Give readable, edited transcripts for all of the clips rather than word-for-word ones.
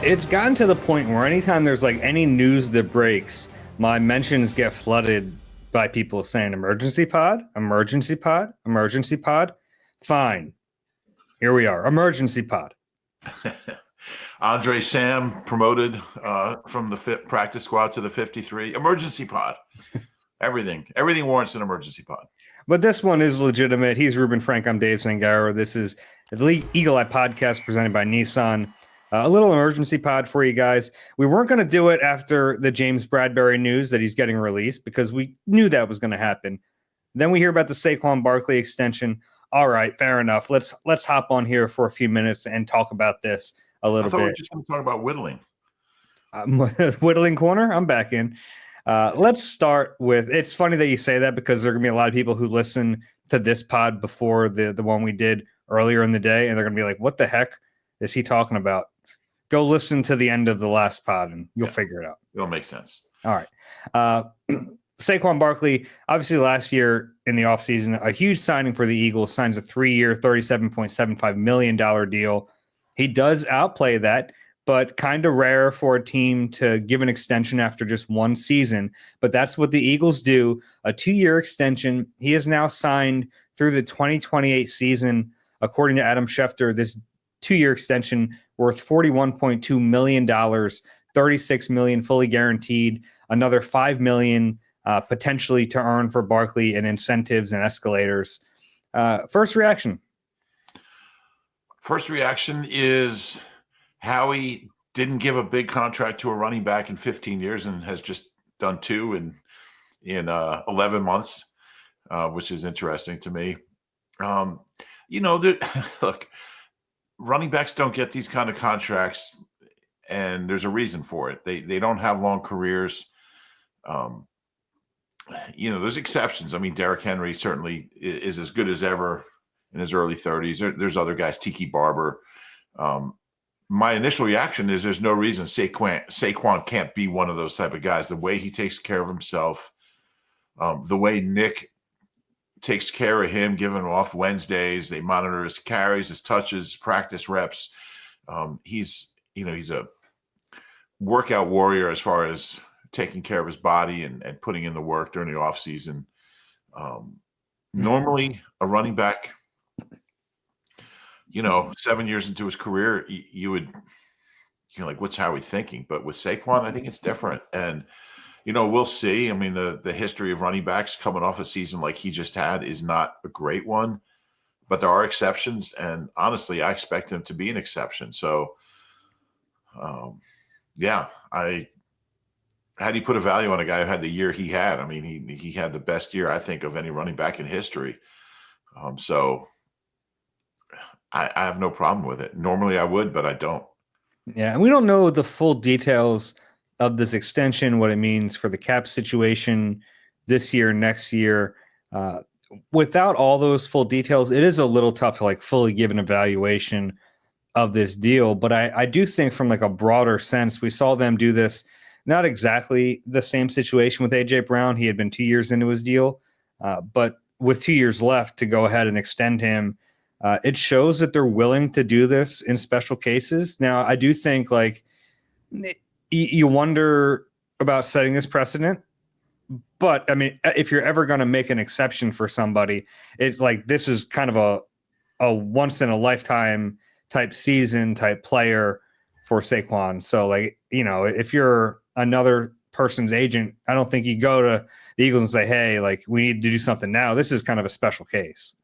It's gotten to the point where anytime there's like any news that breaks, my mentions get flooded by people saying emergency pod, emergency pod, emergency pod. Fine. Here we are. Emergency pod. Andre Sam promoted from the practice squad to the 53. Emergency pod. Everything warrants an emergency pod. But this one is legitimate. He's Ruben Frank. I'm Dave Zangaro. This is the Eagle Eye podcast presented by Nissan. A little emergency pod for you guys. We weren't going to do it after the James Bradberry news that he's getting released because we knew that was going to happen. Then we hear about the Saquon Barkley extension. All right, fair enough. Let's hop on here for a few minutes and talk about this a little bit. We were just going to talk about whittling. Whittling corner. I'm back in. Let's start with. It's funny that you say that because there are going to be a lot of people who listen to this pod before the one we did earlier in the day, and they're going to be like, "What the heck is he talking about?" Go listen to the end of the last pod, and you'll figure it out. It'll make sense. All right. Saquon Barkley, obviously last year in the offseason, a huge signing for the Eagles, signs a 3-year, $37.75 million deal. He does outplay that, but kind of rare for a team to give an extension after just one season. But that's what the Eagles do, a 2-year extension. He is now signed through the 2028 season. According to Adam Schefter, this 2-year extension worth $41.2 million, $36 million fully guaranteed, another $5 million potentially to earn for Barkley in incentives and escalators. First reaction. First reaction is Howie didn't give a big contract to a running back in 15 years and has just done 2 in 11 months, which is interesting to me. Look, running backs don't get these kind of contracts, and there's a reason for it. They don't have long careers. There's exceptions. I mean, Derrick Henry certainly is as good as ever in his early 30s. There's other guys, Tiki Barber. My initial reaction is there's no reason Saquon can't be one of those type of guys. The way he takes care of himself, the way Nick takes care of him, giving him off Wednesdays. They monitor his carries, his touches, practice reps. He's a workout warrior as far as taking care of his body and putting in the work during the offseason. Normally, a running back, 7 years into his career, you're like, what's Howie thinking? But with Saquon, I think it's different. And we'll see. I mean, the history of running backs coming off a season like he just had is not a great one, but there are exceptions. And honestly, I expect him to be an exception. So, how do you put a value on a guy who had the year he had? I mean, he had the best year, I think, of any running back in history. So I have no problem with it. Normally I would, but I don't. Yeah, and we don't know the full details of this extension, what it means for the cap situation this year, next year. Without all those full details, it is a little tough to fully give an evaluation of this deal. But I do think from a broader sense, we saw them do this, not exactly the same situation with A.J. Brown. He had been 2 years into his deal, but with 2 years left to go ahead and extend him, it shows that they're willing to do this in special cases. Now, I do think you wonder about setting this precedent, but I mean, if you're ever going to make an exception for somebody, it's this is kind of a once in a lifetime type season type player for Saquon. So if you're another person's agent, I don't think you go to the Eagles and say, hey, we need to do something now. This is kind of a special case.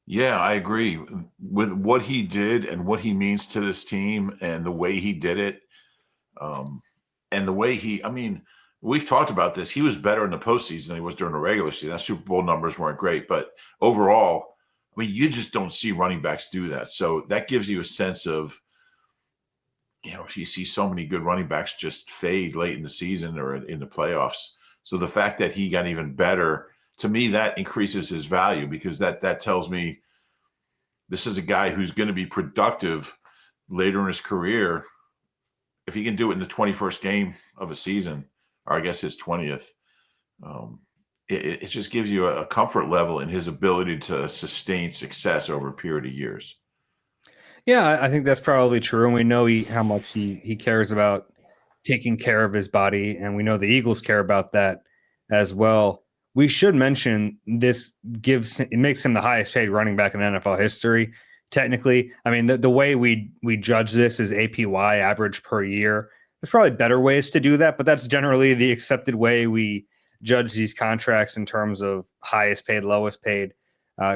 Yeah, I agree with what he did and what he means to this team and the way he did it. And the way we've talked about this. He was better in the postseason than he was during the regular season. That Super Bowl numbers weren't great, but overall, you just don't see running backs do that. So that gives you a sense of, you see so many good running backs just fade late in the season or in the playoffs. So the fact that he got even better, to me, that increases his value because that tells me this is a guy who's going to be productive later in his career. If he can do it in the 21st game of a season, or I guess his 20th, it just gives you a comfort level in his ability to sustain success over a period of years. Yeah, I think that's probably true, and we know how much he cares about taking care of his body, and we know the Eagles care about that as well. We should mention this it makes him the highest paid running back in NFL history. Technically, I mean the way we judge this is APY, average per year. There's probably better ways to do that, but that's generally the accepted way we judge these contracts in terms of highest paid, lowest paid.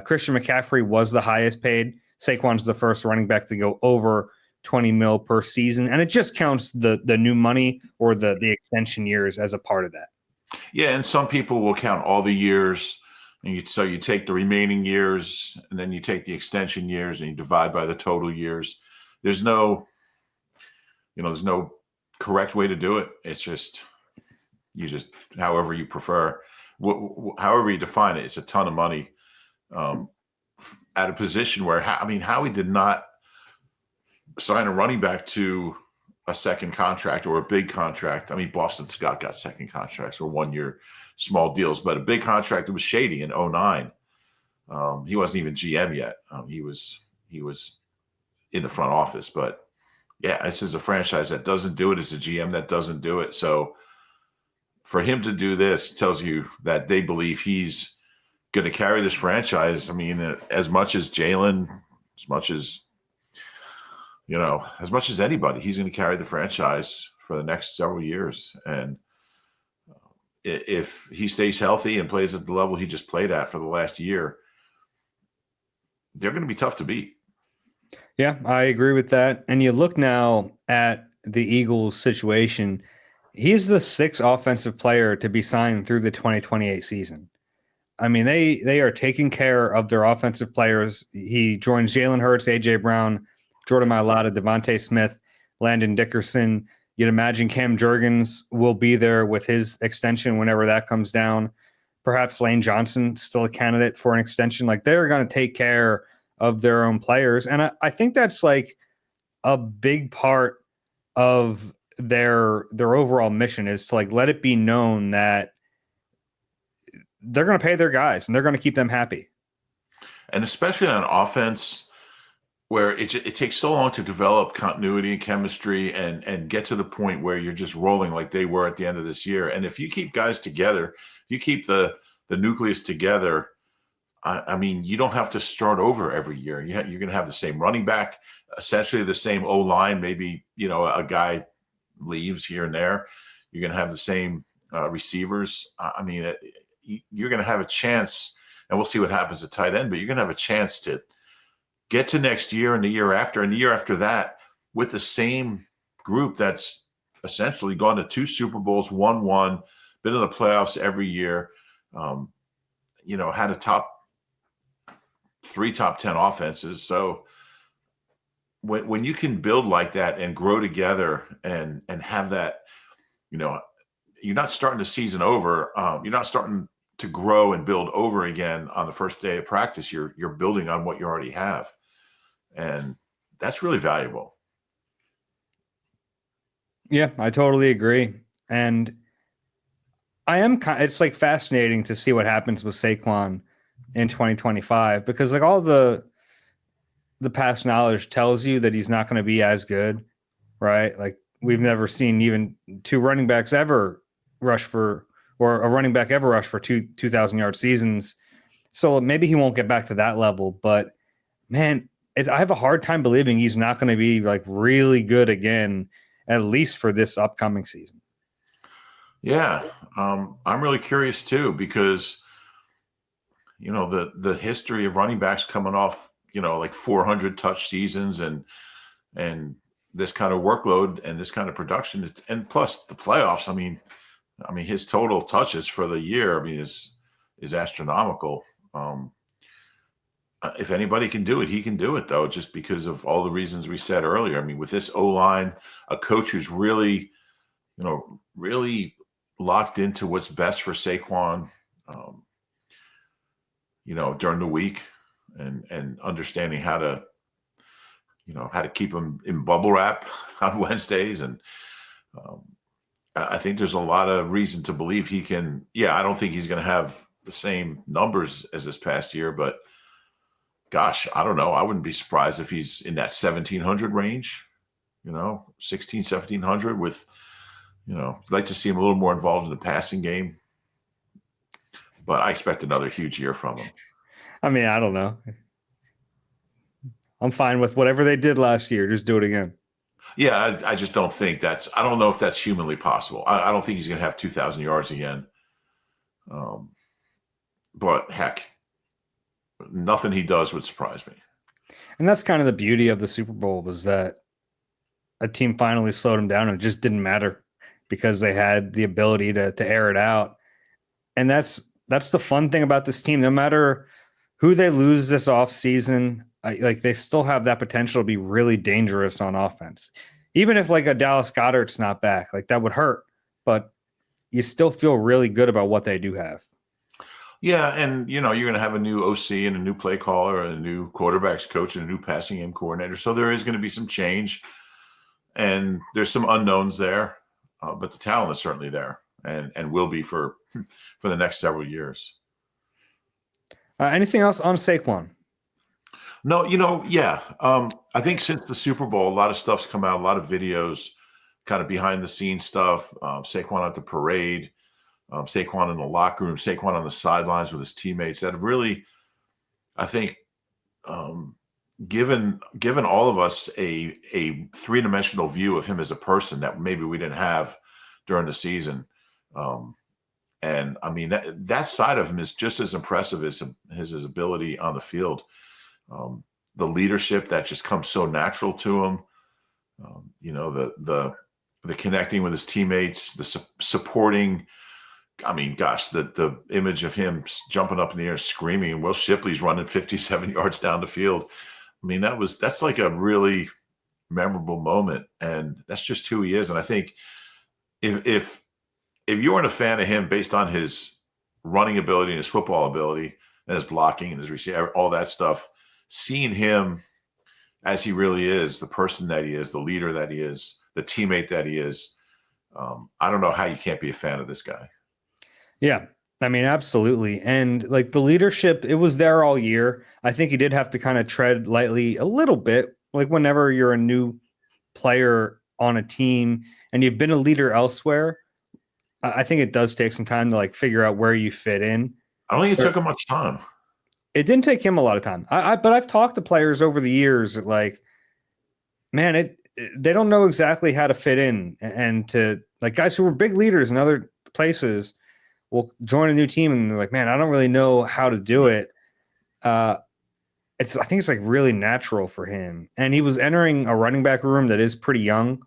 Christian McCaffrey was the highest paid. Saquon's the first running back to go over 20 mil per season, and it just counts the new money or the extension years as a part of that. Yeah, and some people will count all the years, and so you take the remaining years, and then you take the extension years, and you divide by the total years. There's no, there's no correct way to do it. It's just however you prefer, however you define it. It's a ton of money at a position where Howie did not sign a running back to a second contract or a big contract. I mean, Boston Scott got second contracts or 1 year small deals, but a big contract, it was shady in 2009. He wasn't even GM yet. He was in the front office, but yeah, this is a franchise that doesn't do it. It's a GM that doesn't do it. So for him to do this tells you that they believe he's going to carry this franchise. I mean, as much as Jalen, as much as anybody, he's going to carry the franchise for the next several years. And if he stays healthy and plays at the level he just played at for the last year, they're going to be tough to beat. Yeah, I agree with that. And you look now at the Eagles situation, he's the sixth offensive player to be signed through the 2028 season. I mean, they are taking care of their offensive players. He joins Jalen Hurts, A.J. Brown, Jordan Mailata, Devontae Smith, Landon Dickerson. You'd imagine Cam Jurgens will be there with his extension whenever that comes down. Perhaps Lane Johnson still a candidate for an extension. Like, they're going to take care of their own players. And I think that's like a big part of their overall mission is to like let it be known that they're going to pay their guys and they're going to keep them happy. And especially on offense, where it takes so long to develop continuity and chemistry and get to the point where you're just rolling like they were at the end of this year. And if you keep guys together, you keep the nucleus together, I mean, you don't have to start over every year. You're going to have the same running back, essentially the same O-line. Maybe, a guy leaves here and there. You're going to have the same receivers. I mean, you're going to have a chance, and we'll see what happens at tight end, but you're going to have a chance to get to next year and the year after and the year after that with the same group that's essentially gone to 2 Super Bowls, won one, been in the playoffs every year, had a top 10 offenses. So when you can build like that and grow together and have that, you're not starting the season over. You're not starting to grow and build over again on the first day of practice. You're building on what you already have. And that's really valuable. Yeah, I totally agree. And it's like fascinating to see what happens with Saquon in 2025, because like all the past knowledge tells you that he's not going to be as good, right? Like, we've never seen even 2 running backs ever rush for, or a running back ever rush for 2,000-yard seasons. So maybe he won't get back to that level, but man, I have a hard time believing he's not going to be like really good again, at least for this upcoming season. Yeah. I'm really curious too, because, the history of running backs coming off, like 400 touch seasons and this kind of workload and this kind of production and plus the playoffs. I mean, his total touches for the year, is astronomical. If anybody can do it, he can do it, though, just because of all the reasons we said earlier. I mean, with this O-line, a coach who's really, really locked into what's best for Saquon, during the week and understanding how to keep him in bubble wrap on Wednesdays. And I think there's a lot of reason to believe he can. Yeah, I don't think he's going to have the same numbers as this past year, but gosh, I don't know. I wouldn't be surprised if he's in that 1,700 range, 16, 1,700 with, I'd like to see him a little more involved in the passing game. But I expect another huge year from him. I mean, I don't know. I'm fine with whatever they did last year. Just do it again. Yeah, I just don't think I don't know if that's humanly possible. I don't think he's going to have 2,000 yards again. But heck, nothing he does would surprise me. And that's kind of the beauty of the Super Bowl, was that a team finally slowed him down and it just didn't matter because they had the ability to air it out. And that's the fun thing about this team. No matter who they lose this offseason, they still have that potential to be really dangerous on offense. Even if like a Dallas Goedert's not back, like that would hurt, but you still feel really good about what they do have. Yeah, and you're going to have a new OC and a new play caller and a new quarterbacks coach and a new passing game coordinator. So there is going to be some change, and there's some unknowns there, but the talent is certainly there and will be for the next several years. Anything else on Saquon? No, yeah. I think since the Super Bowl, a lot of stuff's come out, a lot of videos, kind of behind the scenes stuff. Saquon at the parade. Saquon in the locker room, Saquon on the sidelines with his teammates, that have really, I think, given all of us a three-dimensional view of him as a person that maybe we didn't have during the season. And I mean, that side of him is just as impressive as his ability on the field. The leadership that just comes so natural to him. The connecting with his teammates, the supporting. I mean, gosh, the image of him jumping up in the air, screaming, and Will Shipley's running 57 yards down the field. I mean, that's like a really memorable moment, and that's just who he is. And I think if you weren't a fan of him based on his running ability and his football ability and his blocking and his receiver, all that stuff, seeing him as he really is, the person that he is, the leader that he is, the teammate that he is, I don't know how you can't be a fan of this guy. Yeah, I mean, absolutely. And like the leadership, it was there all year. I think he did have to kind of tread lightly a little bit, like whenever you're a new player on a team and you've been a leader elsewhere. I think it does take some time to like figure out where you fit in. I don't think it took him much time. It didn't take him a lot of time. But I've talked to players over the years that like, man, they don't know exactly how to fit in, and to like guys who were big leaders in other places will join a new team and they're like, man, I don't really know how to do it. I think it's like really natural for him. And he was entering a running back room that is pretty young.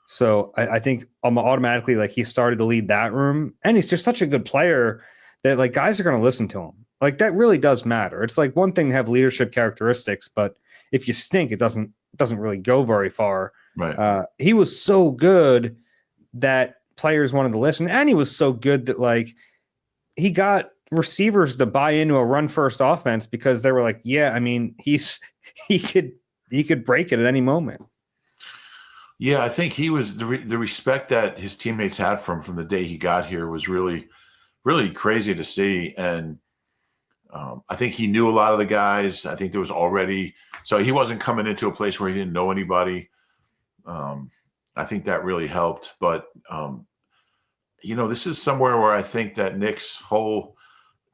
So I think automatically like he started to lead that room, and he's just such a good player that like guys are going to listen to him. Like that really does matter. It's like one thing to have leadership characteristics, but if you stink, it doesn't really go very far. Right. He was so good that players wanted to listen, and he was so good that like he got receivers to buy into a run first offense because they were like, yeah, I mean, he could break it at any moment. Yeah, I think he was the respect that his teammates had from the day he got here was really, really crazy to see. And I think he knew a lot of the guys. I think there was already, so he wasn't coming into a place where he didn't know anybody. I think that really helped. But, this is somewhere where I think that Nick's whole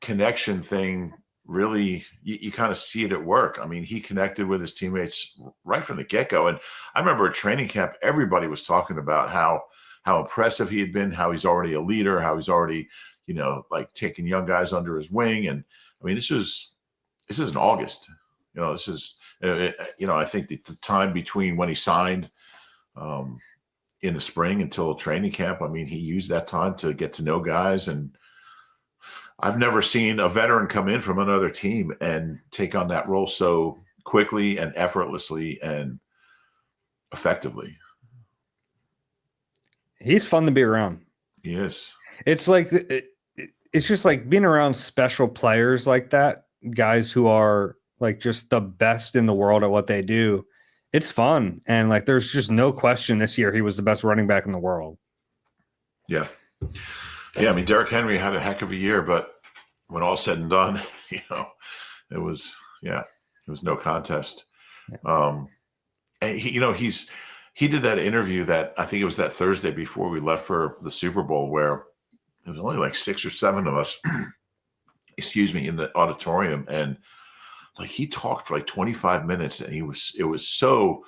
connection thing really, you kind of see it at work. I mean, he connected with his teammates right from the get-go. And I remember at training camp, everybody was talking about how impressive he had been, how he's already a leader, how he's already, like taking young guys under his wing. And I mean, this is in August. This is, I think the time between when he signed in the spring until training camp, I mean, he used that time to get to know guys. And I've never seen a veteran come in from another team and take on that role so quickly and effortlessly and effectively. He's fun to be around. He is. It's like, it's just like being around special players like that, guys who are like just the best in the world at what they do. It's fun. And like, there's just no question this year he was the best running back in the world. Yeah. Yeah. I mean, Derrick Henry had a heck of a year, but when all said and done, it was, yeah. It was no contest. Yeah. And he did that interview that I think it was that Thursday before we left for the Super Bowl, where there was only like 6 or 7 of us, excuse me, in the auditorium, and like he talked for like 25 minutes, and it was so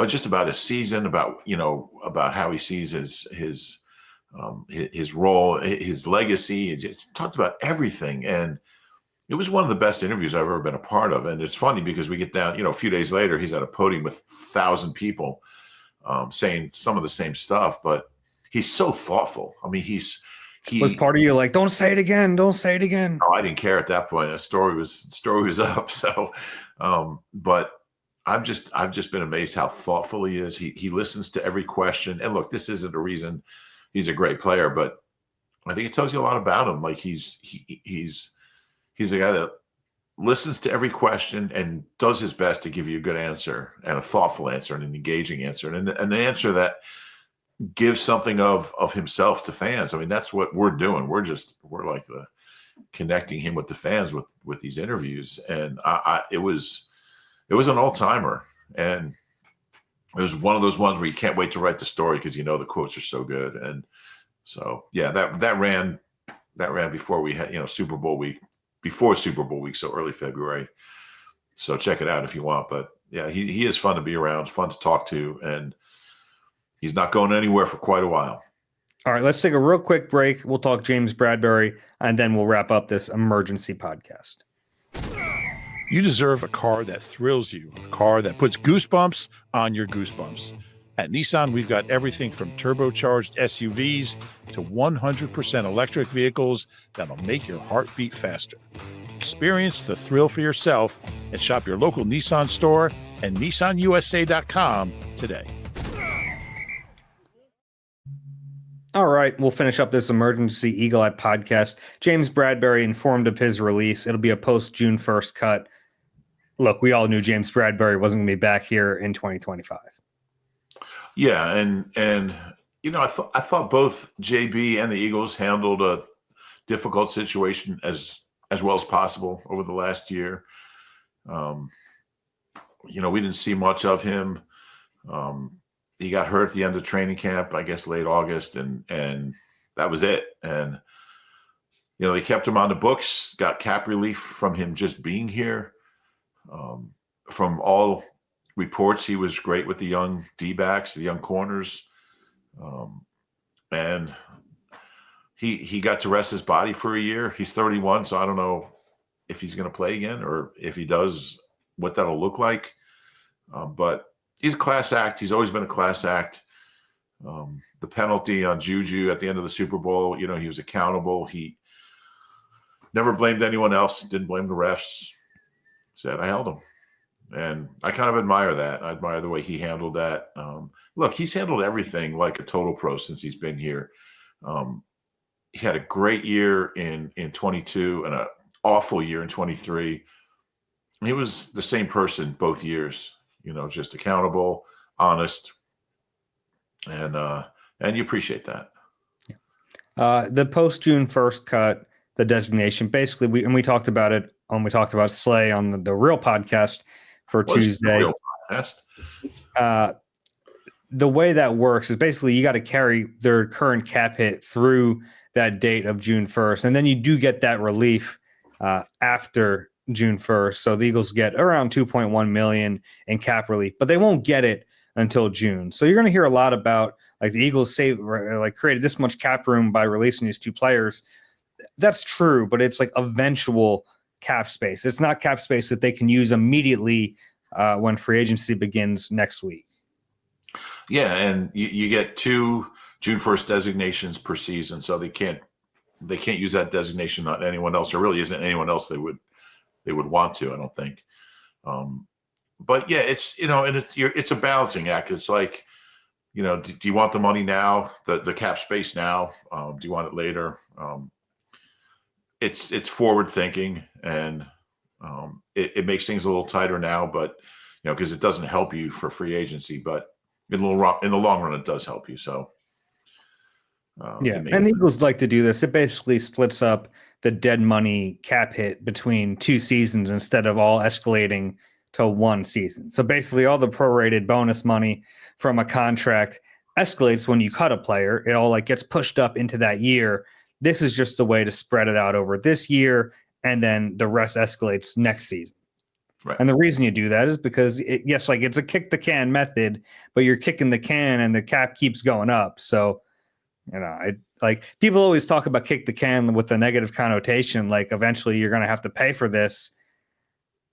just about his season, about how he sees his role, his legacy. It just talked about everything, and it was one of the best interviews I've ever been a part of. And it's funny because we get down, a few days later, he's at a podium with 1,000 people saying some of the same stuff, but he's so thoughtful. I mean, he was part of you like, don't say it again. Don't say it again. Oh, I didn't care at that point. The story was up. So, but I've just been amazed how thoughtful he is. He listens to every question. And look, this isn't a reason he's a great player, but I think it tells you a lot about him. Like he's a guy that listens to every question and does his best to give you a good answer and a thoughtful answer and an engaging answer and an answer that gives something of himself to fans. I mean, that's what we're doing. We're like connecting him with the fans with these interviews. And it was an all-timer. And it was one of those ones where you can't wait to write the story because the quotes are so good. And so, yeah, that ran before we had, Super Bowl week, before Super Bowl week, so early February. So check it out if you want. But yeah, he is fun to be around, fun to talk to, and he's not going anywhere for quite a while. All right, let's take a real quick break. We'll talk James Bradberry, and then we'll wrap up this emergency podcast. You deserve a car that thrills you, a car that puts goosebumps on your goosebumps. At Nissan, we've got everything from turbocharged SUVs to 100% electric vehicles that'll make your heart beat faster. Experience the thrill for yourself and shop your local Nissan store and nissanusa.com today. All right, we'll finish up this emergency Eagle Eye podcast. James Bradberry informed of his release. It'll be a post-June 1st cut. Look, we all knew James Bradberry wasn't going to be back here in 2025. Yeah, and I thought both JB and the Eagles handled a difficult situation as well as possible over the last year. We didn't see much of him. He got hurt at the end of training camp, I guess late August, and that was it. And they kept him on the books, got cap relief from him just being here. From all reports, he was great with the young D-backs, the young corners, and he got to rest his body for a year. He's 31, so I don't know if he's going to play again, or if he does, what that'll look like. But he's a class act. He's always been a class act. The penalty on Juju at the end of the Super Bowl, he was accountable. He never blamed anyone else, didn't blame the refs. Said, I held him. And I kind of admire that. I admire the way he handled that. Look, he's handled everything like a total pro since he's been here. He had a great year in 22 and an awful year in 23. He was the same person both years. Just accountable, honest, and you appreciate that. The post-June 1st cut, the designation, basically, we talked about it when we talked about Slay on the real podcast for Tuesday. Real podcast? The way that works is basically you got to carry their current cap hit through that date of June 1st, and then you do get that relief after June 1st. So the Eagles get around $2.1 million in cap relief, but they won't get it until June. So you're going to hear a lot about like the Eagles created this much cap room by releasing these two players. That's true, but it's like eventual cap space. It's not cap space that they can use immediately when free agency begins next week. Yeah, and you get 2 June 1st designations per season, so they can't use that designation on anyone else. There really isn't anyone else they would want to, I don't think. But yeah, it's and it's a balancing act. It's like, do you want the money now, the cap space now? Do you want it later? It's forward thinking, and it makes things a little tighter now, but because it doesn't help you for free agency, but in the long run, it does help you. So and the Eagles like to do this. It basically splits up the dead money cap hit between 2 seasons instead of all escalating to 1 season. So basically all the prorated bonus money from a contract escalates when you cut a player. It all like gets pushed up into that year. This is just a way to spread it out over this year, and then the rest escalates next season. Right. And the reason you do that is because yes, like it's a kick the can method, but you're kicking the can and the cap keeps going up. So, like people always talk about kick the can with a negative connotation. Like eventually you're going to have to pay for this.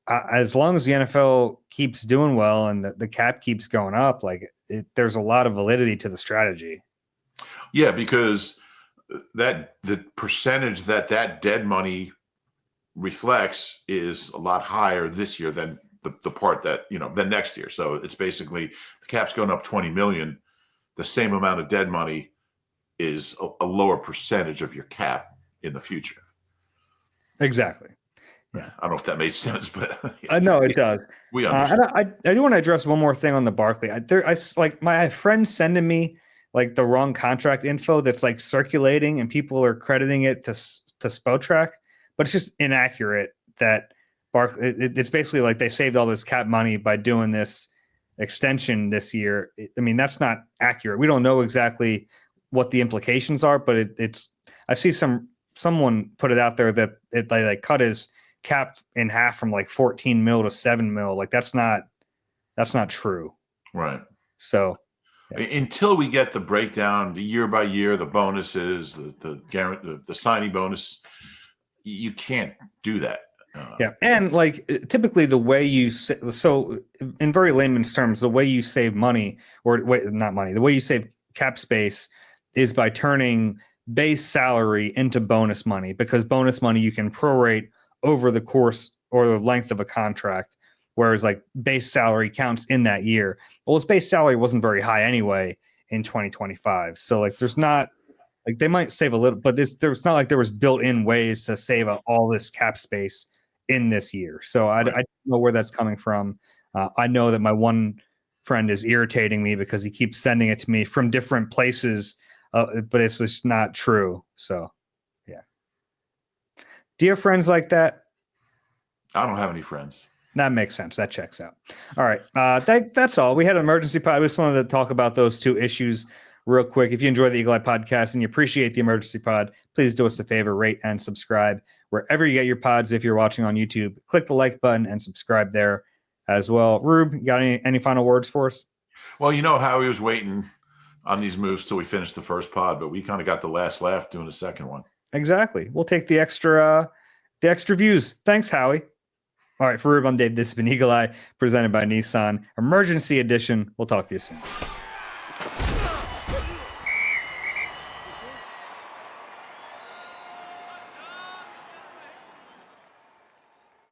As long as the NFL keeps doing well and the cap keeps going up, like there's a lot of validity to the strategy. Yeah, because the percentage that dead money reflects is a lot higher this year than the part that, than next year. So it's basically the cap's going up 20 million. The same amount of dead money is a lower percentage of your cap in the future. Exactly. Yeah. I don't know if that made sense, but no, it does. We understand. I do want to address one more thing on the Barkley. My friend sending me like the wrong contract info that's like circulating and people are crediting it to Spotrac, but it's just inaccurate that Barkley. It's basically like they saved all this cap money by doing this extension this year. I mean, that's not accurate. We don't know exactly what the implications are, but it's. I see someone put it out there that they like cut his cap in half from like 14 mil to 7 mil. Like that's not true. Right. So yeah. Until we get the breakdown, the year by year, the bonuses, the signing bonus, you can't do that. Yeah. And like typically the way so in very layman's terms, the way you save money the way you save cap space is by turning base salary into bonus money, because bonus money you can prorate over the course or the length of a contract, whereas like base salary counts in that year. Well, his base salary wasn't very high anyway in 2025. So like there's not like they might save a little, but there's not like there was built-in ways to save all this cap space in this year. So I don't know where that's coming from. I know that my one friend is irritating me because he keeps sending it to me from different places, but it's just not true. So yeah. Do you have friends like that? I don't have any friends. That makes sense. That checks out. All right. That's all. We had an emergency pod. We just wanted to talk about those 2 issues real quick. If you enjoy the Eagle Eye podcast and you appreciate the emergency pod, please do us a favor, rate and subscribe wherever you get your pods. If you're watching on YouTube, click the like button and subscribe there as well. Roob, you got any final words for us? Well, Howie was waiting on these moves till we finished the first pod, but we kind of got the last laugh doing the second one. Exactly. We'll take the extra views. Thanks, Howie. All right, for Roob, I'm Dave. This has been Eagle Eye, presented by Nissan, Emergency Edition. We'll talk to you soon.